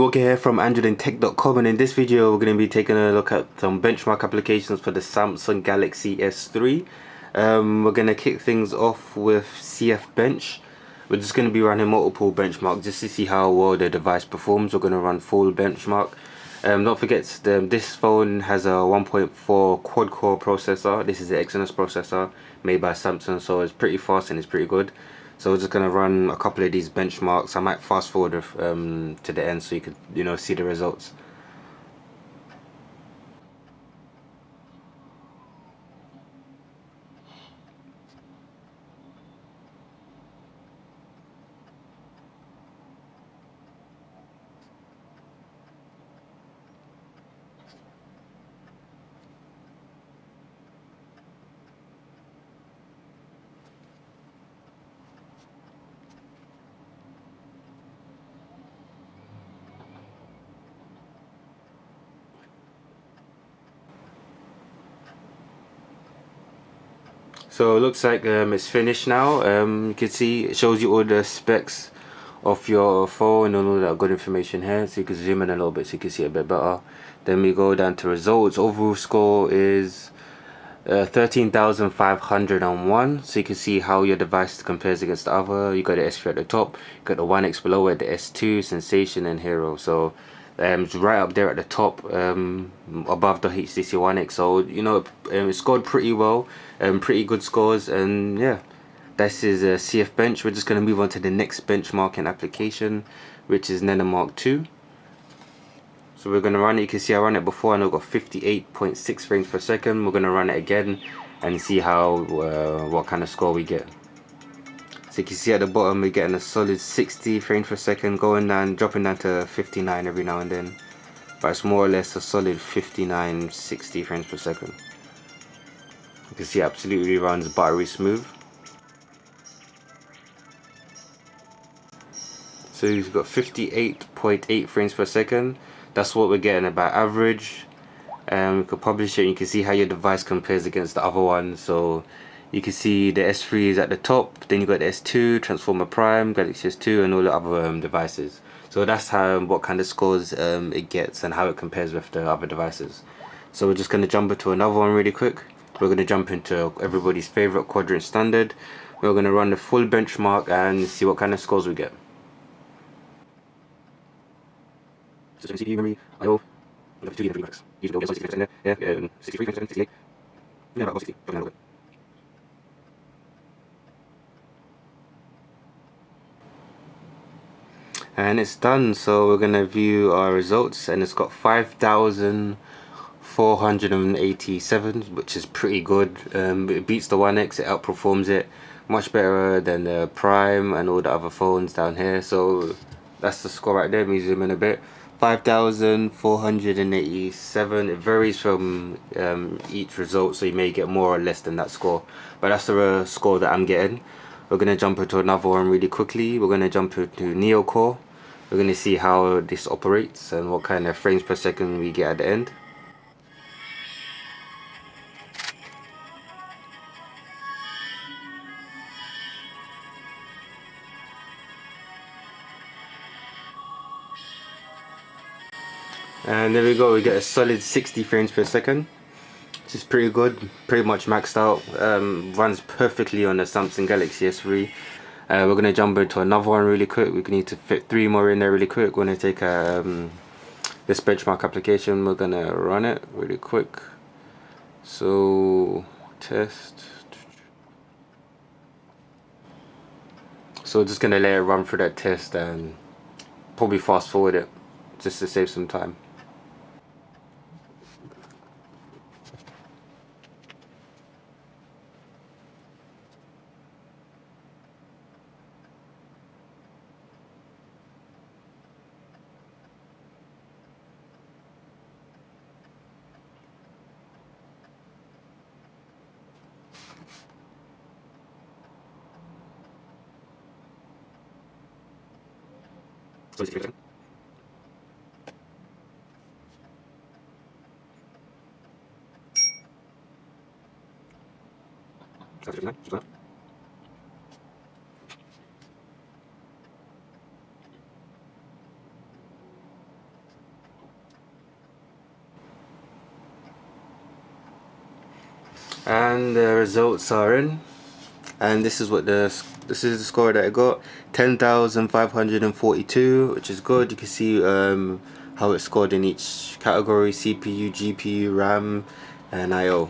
RavenProDesign here from AndroidandTech.com, and in this video we're going to be taking a look at some benchmark applications for the Samsung Galaxy S3. We're going to kick things off with CF Bench. We're just going to be running multiple benchmarks just to see how well the device performs. We're going to run full benchmark. Don't forget, this phone has a 1.4 quad-core processor. This is the Exynos processor made by Samsung, so it's pretty fast and it's pretty good. So we're just going to run a couple of these benchmarks. I might fast forward to the end so you could, see the results. So it looks like it's finished now. You can see it shows you all the specs of your phone and all that good information here. So you can zoom in a little bit so you can see it a bit better. Then we go down to results. Overall score is 13,501. So you can see how your device compares against the other. You got the S3 at the top, you got the 1X below it, the S2, Sensation and Hero. So it's right up there at the top, above the HTC 1X. So it scored pretty well, pretty good scores, and yeah, this is a CF Bench. We're just going to move on to the next benchmarking application, which is Nenomark 2. So we're going to run it. You can see I ran it before and I got 58.6 frames per second. We're going to run it again and see how what kind of score we get. So you can see at the bottom we're getting a solid 60 frames per second, going down, dropping down to 59 every now and then, but it's more or less a solid 59, 60 frames per second. You can see it absolutely runs buttery smooth. So you've got 58.8 frames per second. That's what we're getting about average. We could publish it and you can see how your device compares against the other one. So you can see the S3 is at the top, then you got the S2, Transformer Prime, Galaxy S2 and all the other devices. So that's what kind of scores it gets and how it compares with the other devices. So we're just going to jump into another one really quick. We're going to jump into everybody's favorite quadrant standard. We're going to run the full benchmark and see what kind of scores we get. So CPU memory, I/O, 2 GB graphics. Use the 63% there, yeah, 63%, 68. Yeah, about 60, something like that. And it's done. So we're gonna view our results, and it's got 5,487, which is pretty good. It beats the 1X, it outperforms it, much better than the Prime and all the other phones down here. So that's the score right there. Let me zoom in a bit. 5,487. It varies from each result, so you may get more or less than that score, but that's the score that I'm getting. We're going to jump into another one really quickly. We're going to jump into Neo Core. We're going to see how this operates and what kind of frames per second we get at the end. And there we go, we get a solid 60 frames per second, which is pretty good, pretty much maxed out. Runs perfectly on the Samsung Galaxy S3. We're going to jump into another one really quick. We need to fit 3 more in there really quick. We're going to take this benchmark application, we're going to run it really quick. So test. So we're just going to let it run through that test and probably fast forward it just to save some time. So it's different. And the results are in, and this is the score that I got, 10,542, which is good. You can see how it's scored in each category: CPU, GPU, RAM, and I/O.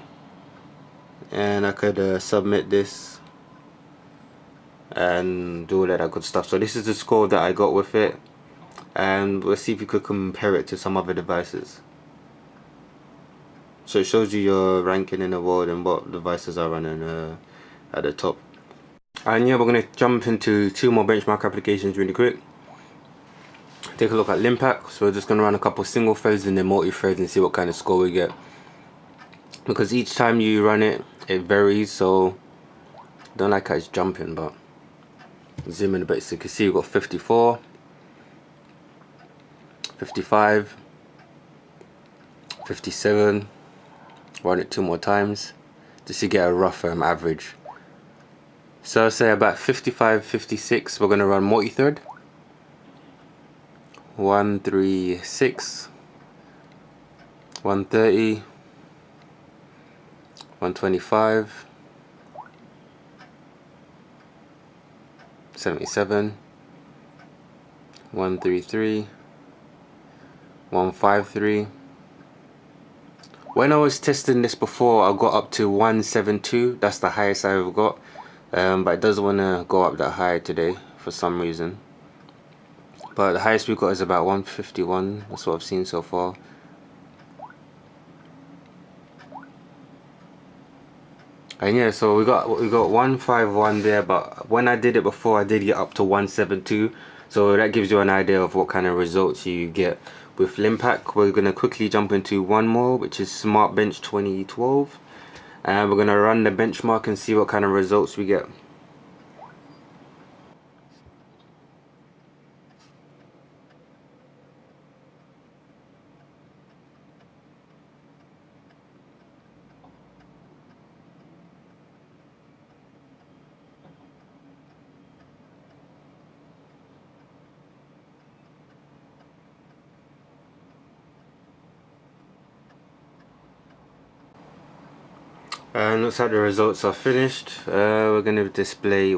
And I could submit this and do all that good stuff. So this is the score that I got with it, and we'll see if you could compare it to some other devices. So it shows you your ranking in the world and what devices are running at the top. And yeah, we're going to jump into 2 more benchmark applications really quick. Take a look at Limpack. So we're just going to run a couple single threads and then multi-threads and see what kind of score we get. Because each time you run it, it varies, so I don't like how it's jumping, but zoom in a bit so you can see we've got 54, 55, 57. Run it 2 more times just to get a rough average. So say about 55, 56, we're going to run multi-thread. 136, 130, 125, 77, 133, 153. When I was testing this before, I got up to 172. That's the highest I ever got, but it doesn't want to go up that high today for some reason. But the highest we got is about 151. That's what I've seen so far. And yeah, so we got 151 there, but when I did it before, I did get up to 172. So that gives you an idea of what kind of results you get with Limpack. We're going to quickly jump into one more, which is Smart Bench 2012. And we're going to run the benchmark and see what kind of results we get. And looks like the results are finished. We're going to display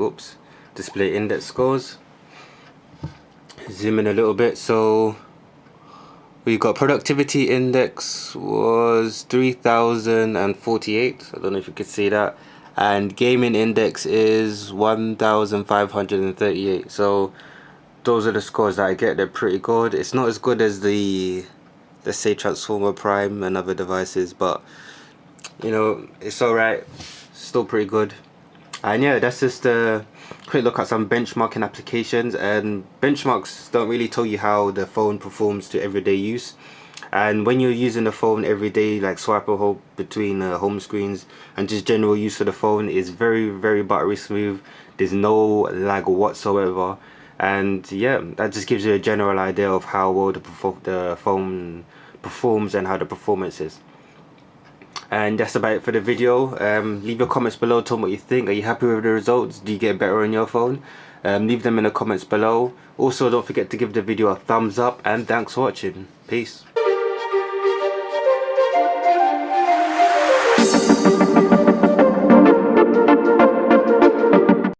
index scores. Zoom in a little bit. So we got productivity index was 3048. I don't know if you could see that. And gaming index is 1538. So those are the scores that I get. They're pretty good. It's not as good as the, let's say, Transformer Prime and other devices, but you know, it's alright, still pretty good. And yeah, that's just a quick look at some benchmarking applications. And benchmarks don't really tell you how the phone performs to everyday use. And when you're using the phone every day, like swiping between home screens and just general use of the phone, is very, very buttery smooth. There's no lag whatsoever. And yeah, that just gives you a general idea of how well the phone performs and how the performance is. And that's about it for the video. Leave your comments below, tell me what you think. Are you happy with the results? Do you get better on your phone? Leave them in the comments below. Also, don't forget to give the video a thumbs up, and thanks for watching. Peace.